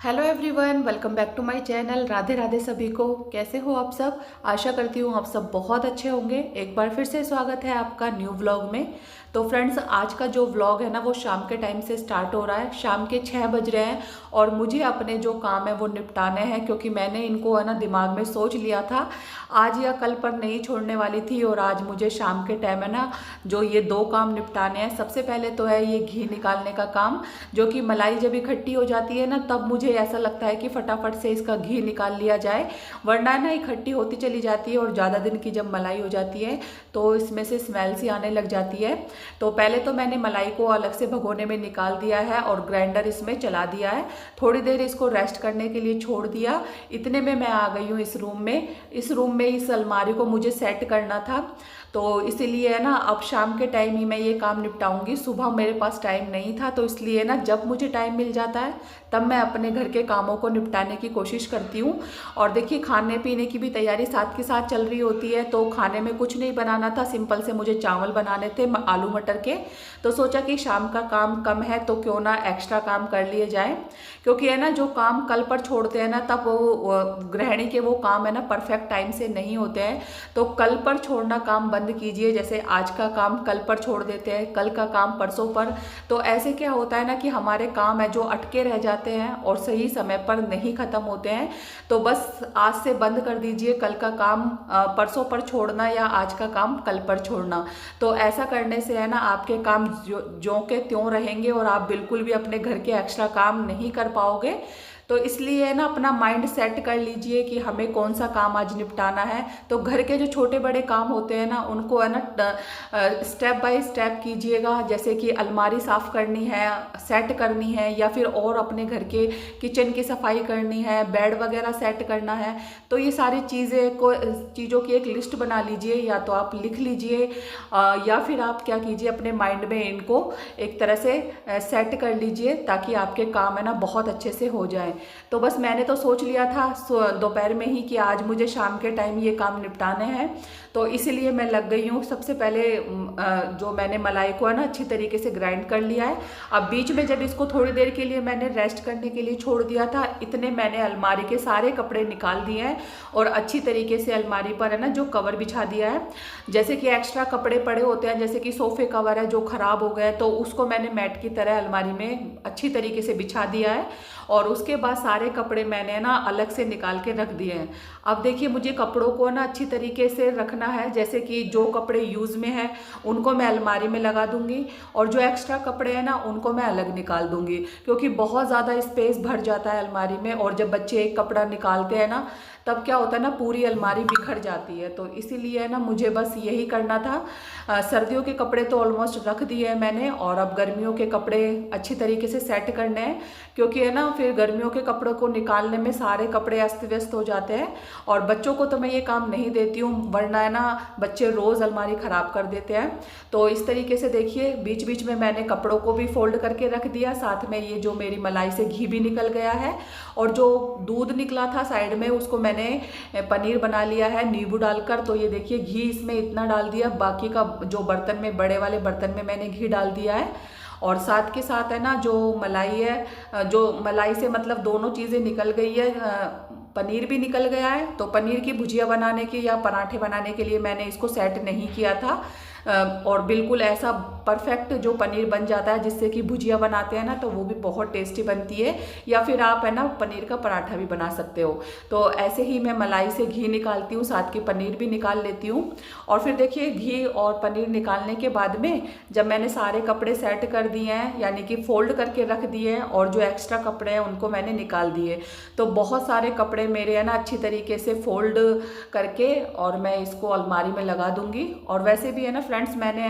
Hello everyone, welcome back to my channel. Radhe Radhe सभी को। कैसे हो आप सब? आशा करती हूँ आप सब बहुत अच्छे होंगे। एक बार फिर से स्वागत है आपका न्यू व्लॉग में। तो फ्रेंड्स, आज का जो व्लॉग है ना वो शाम के टाइम से स्टार्ट हो रहा है। शाम के 6 बज रहे हैं और मुझे अपने जो काम है वो निपटाने हैं, क्योंकि मैंने इनको है ना दिमाग में सोच लिया था आज या कल पर नहीं छोड़ने वाली थी। और आज मुझे शाम के टाइम है ना जो ये दो काम निपटाने हैं। सबसे पहले तो है ये घी निकालने का काम, जो कि मलाई जब इकट्ठी हो जाती है ना तब मुझे ऐसा लगता है कि फटाफट से इसका घी निकाल लिया जाए, वरना ना इकट्ठी होती चली जाती है और ज़्यादा दिन की जब मलाई हो जाती है तो इसमें से स्मेल सी आने लग जाती है। तो पहले तो मैंने मलाई को अलग से भगोने में निकाल दिया है और ग्राइंडर इसमें चला दिया है। थोड़ी देर इसको रेस्ट करने के लिए छोड़ दिया। इतने में मैं आ गई हूँ इस रूम में। इस अलमारी को मुझे सेट करना था, तो इसीलिए है ना अब शाम के टाइम ही मैं ये काम निपटाऊंगी। सुबह मेरे पास टाइम नहीं था, तो इसलिए ना जब मुझे टाइम मिल जाता है तब मैं अपने घर के कामों को निपटाने की कोशिश करती हूँ। और देखिए, खाने पीने की भी तैयारी साथ के साथ चल रही होती है। तो खाने में कुछ नहीं बनाना था, सिंपल से मुझे चावल बनाने थे आलू मटर के। तो सोचा कि शाम का काम कम है तो क्यों ना एक्स्ट्रा काम कर लिए जाए, क्योंकि है ना जो काम कल पर छोड़ते हैं ना तब वो गृहिणी के वो काम है ना परफेक्ट टाइम से नहीं होते हैं। तो कल पर छोड़ना काम बंद कीजिए। जैसे आज का काम कल पर छोड़ देते हैं, कल का काम परसों पर। तो ऐसे क्या होता है ना कि हमारे काम है जो अटके रह जाते हैं और सही समय पर नहीं खत्म होते हैं। तो बस आज से बंद कर दीजिए कल का काम परसों पर छोड़ना या आज का काम कल पर छोड़ना। तो ऐसा करने से है ना आपके काम जो के त्यों रहेंगे और आप बिल्कुल भी अपने घर के एक्स्ट्रा काम नहीं कर पाओगे। तो इसलिए है ना अपना माइंड सेट कर लीजिए कि हमें कौन सा काम आज निपटाना है। तो घर के जो छोटे बड़े काम होते हैं ना उनको है ना स्टेप बाय स्टेप कीजिएगा। जैसे कि अलमारी साफ करनी है, सेट करनी है, या फिर और अपने घर के किचन की सफाई करनी है, बेड वगैरह सेट करना है। तो ये सारी चीज़ों की एक लिस्ट बना लीजिए, या तो आप लिख लीजिए या फिर आप क्या कीजिए अपने माइंड में इनको एक तरह से सेट कर लीजिए, ताकि आपके काम है ना बहुत अच्छे से हो जाए। तो बस मैंने तो सोच लिया था दोपहर में ही कि आज मुझे शाम के टाइम ये काम निपटाने हैं, तो इसीलिए मैं लग गई हूँ। सबसे पहले जो मैंने मलाई को है ना अच्छी तरीके से ग्राइंड कर लिया है। अब बीच में जब इसको थोड़ी देर के लिए मैंने रेस्ट करने के लिए छोड़ दिया था, इतने मैंने अलमारी के सारे कपड़े निकाल दिए हैं और अच्छी तरीके से अलमारी पर है ना जो कवर बिछा दिया है। जैसे कि एक्स्ट्रा कपड़े पड़े होते हैं, जैसे कि सोफे कवर है जो खराब हो गए, तो उसको मैंने मैट की तरह अलमारी में अच्छी तरीके से बिछा दिया है। और उसके बाद सारे कपड़े मैंने ना अलग से निकाल के रख दिए हैं। अब देखिए, मुझे कपड़ों को ना अच्छी तरीके से रखना है। जैसे कि जो कपड़े यूज़ में हैं उनको मैं अलमारी में लगा दूंगी, और जो एक्स्ट्रा कपड़े हैं ना उनको मैं अलग निकाल दूंगी, क्योंकि बहुत ज़्यादा स्पेस भर जाता है अलमारी में। और जब बच्चे एक कपड़ा निकालते हैं ना तब क्या होता है ना पूरी अलमारी बिखर जाती है। तो इसीलिए ना मुझे बस यही करना था। सर्दियों के कपड़े तो ऑलमोस्ट रख दिए हैं मैंने, और अब गर्मियों के कपड़े अच्छी तरीके से सेट करने हैं, क्योंकि है ना फिर गर्मियों के कपड़ों को निकालने में सारे कपड़े अस्त व्यस्त हो जाते हैं। और बच्चों को तो मैं ये काम नहीं देती हूँ, वरना है ना बच्चे रोज़ अलमारी ख़राब कर देते हैं। तो इस तरीके से देखिए, बीच बीच में मैंने कपड़ों को भी फोल्ड करके रख दिया। साथ में ये जो मेरी मलाई से घी भी निकल गया है, और जो दूध निकला था साइड में उसको मैंने पनीर बना लिया है नींबू डालकर। तो ये देखिए, घी इसमें इतना डाल दिया, बाकी का जो बर्तन में, बड़े वाले बर्तन में मैंने घी डाल दिया है। और साथ के साथ है ना जो मलाई है, जो मलाई से मतलब दोनों चीज़ें निकल गई है, पनीर भी निकल गया है। तो पनीर की भुजिया बनाने के या पराठे बनाने के लिए मैंने इसको सेट नहीं किया था। और बिल्कुल ऐसा परफेक्ट जो पनीर बन जाता है जिससे कि भुजिया बनाते हैं ना तो वो भी बहुत टेस्टी बनती है। या फिर आप है ना पनीर का पराठा भी बना सकते हो। तो ऐसे ही मैं मलाई से घी निकालती हूँ, साथ की पनीर भी निकाल लेती हूँ। और फिर देखिए, घी और पनीर निकालने के बाद में जब मैंने सारे कपड़े सेट कर दिए हैं, यानी कि फोल्ड करके रख दिए हैं, और जो एक्स्ट्रा कपड़े हैं उनको मैंने निकाल दिए, तो बहुत सारे कपड़े मेरे है ना अच्छी तरीके से फोल्ड करके और मैं इसको अलमारी में लगा दूंगी। और वैसे भी है ना फ्रेंड्स, मैंने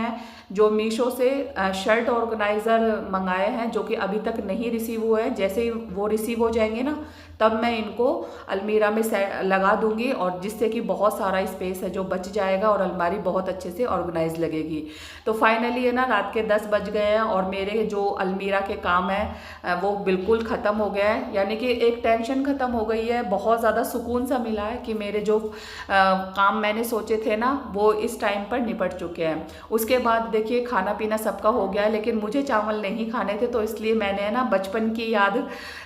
जो मीशो से शर्ट ऑर्गेनाइज़र मंगाए हैं जो कि अभी तक नहीं रिसीव हुए हैं। जैसे ही वो रिसीव हो जाएंगे ना तब मैं इनको अलमीरा में लगा दूंगी, और जिससे कि बहुत सारा स्पेस है जो बच जाएगा और अलमारी बहुत अच्छे से ऑर्गेनाइज लगेगी। तो फाइनली है ना रात के 10 बज गए हैं और मेरे जो अलमीरा के काम है वो बिल्कुल ख़त्म हो गया है। यानी कि एक टेंशन ख़त्म हो गई है, बहुत ज़्यादा सुकून सा मिला है कि मेरे जो काम मैंने सोचे थे ना वो इस टाइम पर निपट चुके हैं। हैं। उसके बाद देखिए खाना पीना सबका हो गया है, लेकिन मुझे चावल नहीं खाने थे, तो इसलिए मैंने ना बचपन की याद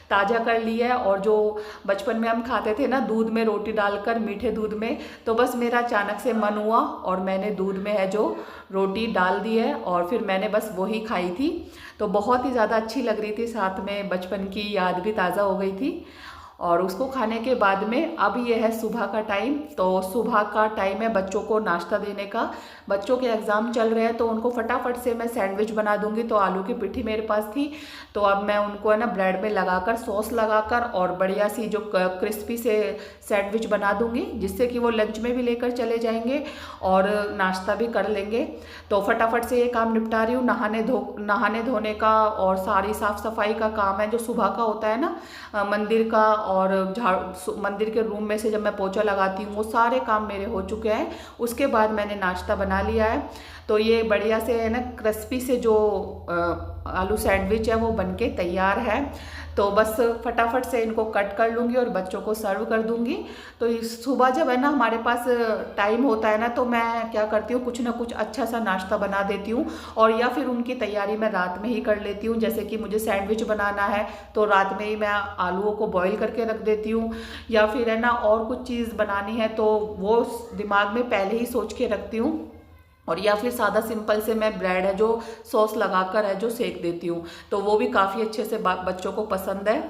ताज़ा कर ली है। और जो बचपन में हम खाते थे ना दूध में रोटी डालकर, मीठे दूध में, तो बस मेरा अचानक से मन हुआ और मैंने दूध में है जो रोटी डाल दी है और फिर मैंने बस वही खाई थी। तो बहुत ही ज़्यादा अच्छी लग रही थी, साथ में बचपन की याद भी ताज़ा हो गई थी। और उसको खाने के बाद में अब ये है सुबह का टाइम। तो सुबह का टाइम है बच्चों को नाश्ता देने का। बच्चों के एग्ज़ाम चल रहे हैं तो उनको फटाफट से मैं सैंडविच बना दूंगी। तो आलू की पिट्ठी मेरे पास थी, तो अब मैं उनको है ना ब्रेड में लगाकर, सॉस लगाकर और बढ़िया सी जो क्रिस्पी से सैंडविच बना दूंगी, जिससे कि वो लंच में भी लेकर चले जाएंगे और नाश्ता भी कर लेंगे। तो फटाफट से ये काम निपटा रही हूँ। नहाने धोने का और सारी साफ़ सफाई का काम है जो सुबह का होता है ना, मंदिर का और मंदिर के रूम में से जब मैं पोछा लगाती हूँ, वो सारे काम मेरे हो चुके हैं। उसके बाद मैंने नाश्ता बना लिया है। तो ये बढ़िया से है ना क्रिस्पी से जो आलू सैंडविच है वो बनके तैयार है। तो बस फटाफट से इनको कट कर लूँगी और बच्चों को सर्व कर दूँगी। तो इस सुबह जब है ना हमारे पास टाइम होता है ना, तो मैं क्या करती हूँ, कुछ ना कुछ अच्छा सा नाश्ता बना देती हूँ। और या फिर उनकी तैयारी मैं रात में ही कर लेती हूँ। जैसे कि मुझे सैंडविच बनाना है तो रात में ही मैं आलूओं को बॉईल करके रख देती हूँ, या फिर है ना और कुछ चीज़ बनानी है तो वो दिमाग में पहले ही सोच के रखती हूँ। और या फिर सादा सिंपल से मैं ब्रेड है जो सॉस लगाकर है जो सेक देती हूँ, तो वो भी काफ़ी अच्छे से बच्चों को पसंद है।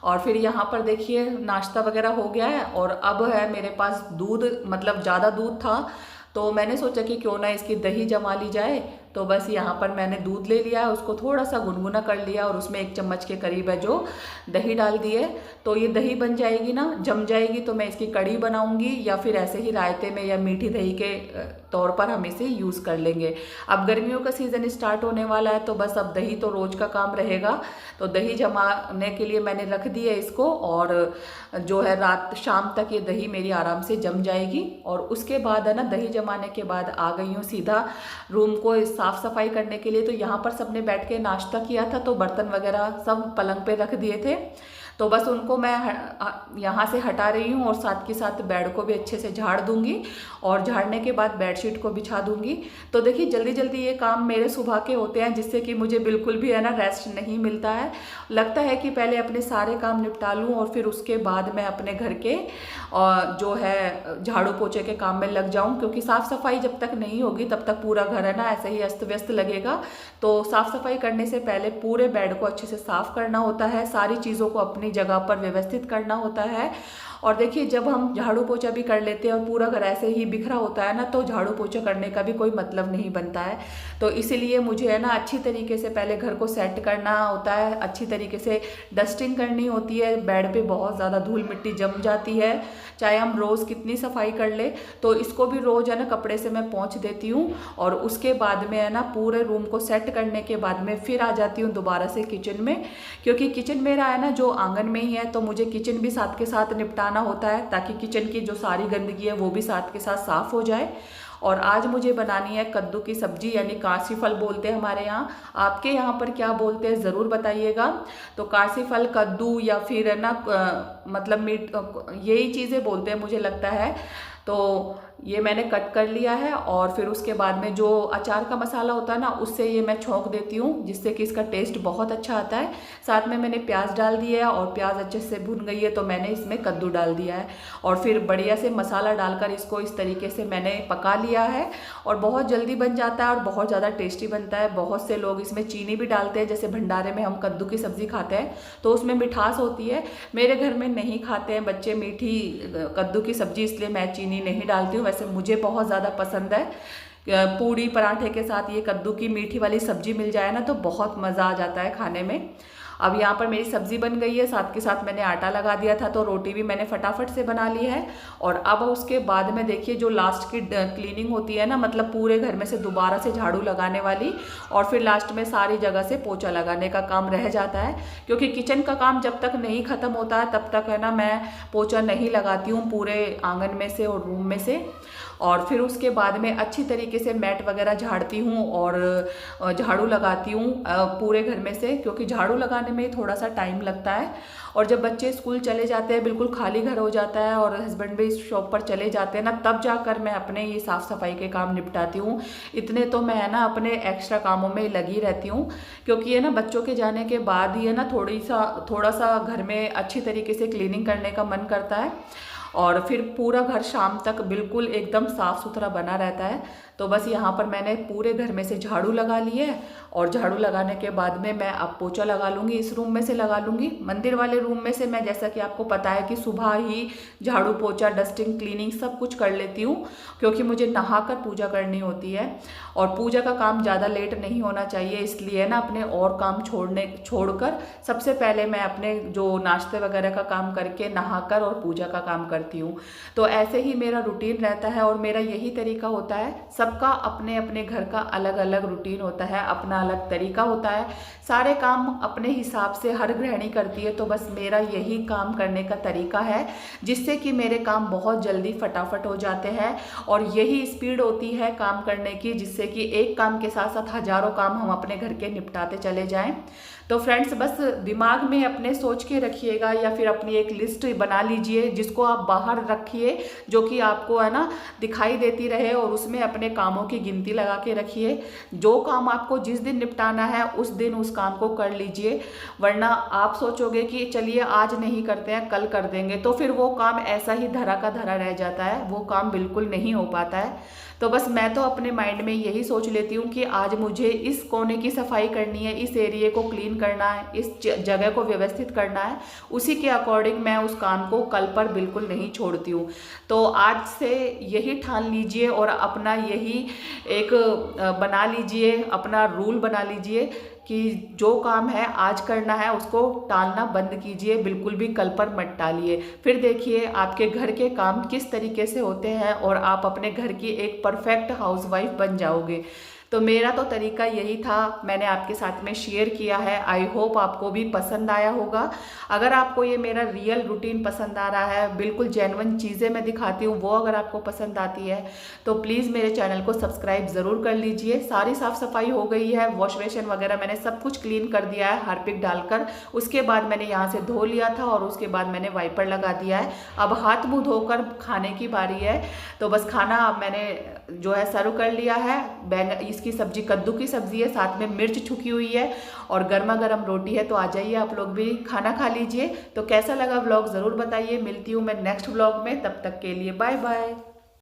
और फिर यहाँ पर देखिए नाश्ता वगैरह हो गया है और अब है मेरे पास दूध, मतलब ज़्यादा दूध था तो मैंने सोचा कि क्यों ना इसकी दही जमा ली जाए। तो बस यहाँ पर मैंने दूध ले लिया है, उसको थोड़ा सा गुनगुना कर लिया और उसमें 1 चम्मच के करीब है जो दही डाल दी है। तो ये दही बन जाएगी ना, जम जाएगी, तो मैं इसकी कड़ी बनाऊंगी या फिर ऐसे ही रायते में या मीठी दही के तौर पर हम इसे यूज़ कर लेंगे। अब गर्मियों का सीज़न स्टार्ट होने वाला है तो बस अब दही तो रोज़ का काम रहेगा। तो दही जमाने के लिए मैंने रख दी है इसको, और जो है रात शाम तक ये दही मेरी आराम से जम जाएगी। और उसके बाद है ना दही जमाने के बाद आ गई हूँ सीधा रूम को साफ़ सफाई करने के लिए। तो यहाँ पर सबने बैठ के नाश्ता किया था तो बर्तन वगैरह सब पलंग पे रख दिए थे, तो बस उनको मैं यहाँ से हटा रही हूँ और साथ के साथ बेड को भी अच्छे से झाड़ दूंगी और झाड़ने के बाद बेडशीट को बिछा दूंगी। तो देखिए जल्दी जल्दी ये काम मेरे सुबह के होते हैं, जिससे कि मुझे बिल्कुल भी है ना रेस्ट नहीं मिलता है। लगता है कि पहले अपने सारे काम निपटा लूँ और फिर उसके बाद मैं अपने घर के जो है झाड़ू पोछे के काम में लग जाऊँ, क्योंकि साफ़ सफाई जब तक नहीं होगी तब तक पूरा घर है ना ऐसे ही अस्त व्यस्त लगेगा। तो साफ़ सफाई करने से पहले पूरे बेड को अच्छे से साफ़ करना होता है, सारी चीज़ों को अपनी जगह पर व्यवस्थित करना होता है। और देखिए जब हम झाड़ू पोछा भी कर लेते हैं और पूरा घर ऐसे ही बिखरा होता है ना, तो झाड़ू पोछा करने का भी कोई मतलब नहीं बनता है। तो इसीलिए मुझे है ना अच्छी तरीके से पहले घर को सेट करना होता है, अच्छी तरीके से डस्टिंग करनी होती है। बेड पे बहुत ज़्यादा धूल मिट्टी जम जाती है, चाहे हम रोज़ कितनी सफाई कर ले, तो इसको भी रोज़ है ना कपड़े से मैं पोंछ देती हूँ। और उसके बाद में है ना पूरे रूम को सेट करने के बाद में फिर आ जाती हूँ दोबारा से किचन में, क्योंकि किचन मेरा है ना जो आंगन में ही है, तो मुझे किचन भी साथ के साथ निपटाना होता है ताकि किचन की जो सारी गंदगी है वो भी साथ के साथ साफ़ हो जाए। और आज मुझे बनानी है कद्दू की सब्जी, यानी काशी फल बोलते हैं हमारे यहाँ। आपके यहाँ पर क्या बोलते हैं ज़रूर बताइएगा। तो काशी फल, कद्दू या फिर है ना मतलब मीट, यही चीज़ें बोलते हैं मुझे लगता है। तो ये मैंने कट कर लिया है और फिर उसके बाद में जो अचार का मसाला होता है ना उससे ये मैं छौंक देती हूँ, जिससे कि इसका टेस्ट बहुत अच्छा आता है। साथ में मैंने प्याज डाल दिया है और प्याज अच्छे से भुन गई है तो मैंने इसमें कद्दू डाल दिया है और फिर बढ़िया से मसाला डालकर इसको इस तरीके से मैंने पका लिया है। और बहुत जल्दी बन जाता है और बहुत ज़्यादा टेस्टी बनता है। बहुत से लोग इसमें चीनी भी डालते हैं, जैसे भंडारे में हम कद्दू की सब्ज़ी खाते हैं तो उसमें मिठास होती है। मेरे घर में नहीं खाते हैं बच्चे मीठी कद्दू की सब्ज़ी, इसलिए मैं चीनी नहीं डालती हूँ। वैसे मुझे बहुत ज़्यादा पसंद है। पूड़ी पराठे के साथ ये कद्दू की मीठी वाली सब्जी मिल जाए ना तो बहुत मज़ा आ जाता है खाने में। अब यहाँ पर मेरी सब्ज़ी बन गई है, साथ के साथ मैंने आटा लगा दिया था तो रोटी भी मैंने फटाफट से बना ली है। और अब उसके बाद में देखिए जो लास्ट की क्लीनिंग होती है ना, मतलब पूरे घर में से दोबारा से झाड़ू लगाने वाली और फिर लास्ट में सारी जगह से पोछा लगाने का काम रह जाता है। क्योंकि किचन का काम जब तक नहीं ख़त्म होता है तब तक है ना मैं पोछा नहीं लगाती हूँ पूरे आंगन में से और रूम में से। और फिर उसके बाद में अच्छी तरीके से मैट वगैरह झाड़ती हूँ और झाड़ू लगाती हूँ पूरे घर में से, क्योंकि झाड़ू लगाने में थोड़ा सा टाइम लगता है। और जब बच्चे स्कूल चले जाते हैं, बिल्कुल खाली घर हो जाता है और हस्बैंड भी शॉप पर चले जाते हैं ना, तब जाकर मैं अपने ये साफ़ सफाई के काम निपटाती हूँ। इतने तो मैं ना अपने एक्स्ट्रा कामों में लगी रहती हूँ, क्योंकि ये ना बच्चों के जाने के बाद ही है ना थोड़ा सा घर में अच्छी तरीके से क्लीनिंग करने का मन करता है, और फिर पूरा घर शाम तक बिल्कुल एकदम साफ़ सुथरा बना रहता है। तो बस यहाँ पर मैंने पूरे घर में से झाड़ू लगा ली है, और झाड़ू लगाने के बाद में मैं अब पोछा लगा लूँगी। इस रूम में से लगा लूँगी, मंदिर वाले रूम में से मैं, जैसा कि आपको पता है कि सुबह ही झाड़ू पोछा डस्टिंग क्लीनिंग सब कुछ कर लेती हूँ, क्योंकि मुझे नहाकर पूजा करनी होती है और पूजा का काम ज़्यादा लेट नहीं होना चाहिए। इसलिए ना अपने और काम छोड़कर सबसे पहले मैं अपने जो नाश्ते वगैरह का काम करके नहाकर और पूजा का काम करती हूँ। तो ऐसे ही मेरा रूटीन रहता है और मेरा यही तरीका होता है। सबका अपने अपने घर का अलग अलग रूटीन होता है, अपना अलग तरीका होता है, सारे काम अपने हिसाब से हर गृहिणी करती है। तो बस मेरा यही काम करने का तरीका है, जिससे कि मेरे काम बहुत जल्दी फटाफट हो जाते हैं, और यही स्पीड होती है काम करने की, जिससे कि एक काम के साथ साथ हजारों काम हम अपने घर के निपटाते चले जाएं। तो फ्रेंड्स, बस दिमाग में अपने सोच के रखिएगा, या फिर अपनी एक लिस्ट बना लीजिए जिसको आप बाहर रखिए, जो कि आपको है ना दिखाई देती रहे, और उसमें अपने कामों की गिनती लगा के रखिए। जो काम आपको जिस दिन निपटाना है उस दिन उस काम को कर लीजिए, वरना आप सोचोगे कि चलिए आज नहीं करते हैं कल कर देंगे, तो फिर वो काम ऐसा ही धरा का धरा रह जाता है, वो काम बिल्कुल नहीं हो पाता है। तो बस मैं तो अपने माइंड में यही सोच लेती हूँ कि आज मुझे इस कोने की सफाई करनी है, इस एरिया को क्लीन करना है, इस जगह को व्यवस्थित करना है, उसी के अकॉर्डिंग मैं उस काम को कल पर बिल्कुल नहीं छोड़ती हूँ। तो आज से यही ठान लीजिए और अपना यही एक बना लीजिए, अपना रूल बना लीजिए कि जो काम है आज करना है उसको टालना बंद कीजिए, बिल्कुल भी कल पर मत टालिए। फिर देखिए आपके घर के काम किस तरीके से होते हैं और आप अपने घर की एक परफेक्ट हाउसवाइफ बन जाओगे। तो मेरा तो तरीका यही था, मैंने आपके साथ में शेयर किया है। आई होप आपको भी पसंद आया होगा। अगर आपको ये मेरा रियल रूटीन पसंद आ रहा है, बिल्कुल जेन्युइन चीज़ें मैं दिखाती हूँ, वो अगर आपको पसंद आती है तो प्लीज़ मेरे चैनल को सब्सक्राइब ज़रूर कर लीजिए। सारी साफ़ सफाई हो गई है, वॉश बेसिन वगैरह मैंने सब कुछ क्लीन कर दिया है हार्पिक डालकर। उसके बाद मैंने यहाँ से धो लिया था और उसके बाद मैंने वाइपर लगा दिया है। अब हाथ मुँह धोकर खाने की बारी है। तो बस खाना मैंने जो है सर्व कर लिया है। बैंगन इसकी सब्जी कद्दू की सब्जी है, साथ में मिर्च छुकी हुई है और गर्मा गर्म रोटी है। तो आ जाइए आप लोग भी खाना खा लीजिए। तो कैसा लगा व्लॉग ज़रूर बताइए। मिलती हूँ मैं नेक्स्ट व्लॉग में, तब तक के लिए बाय बाय।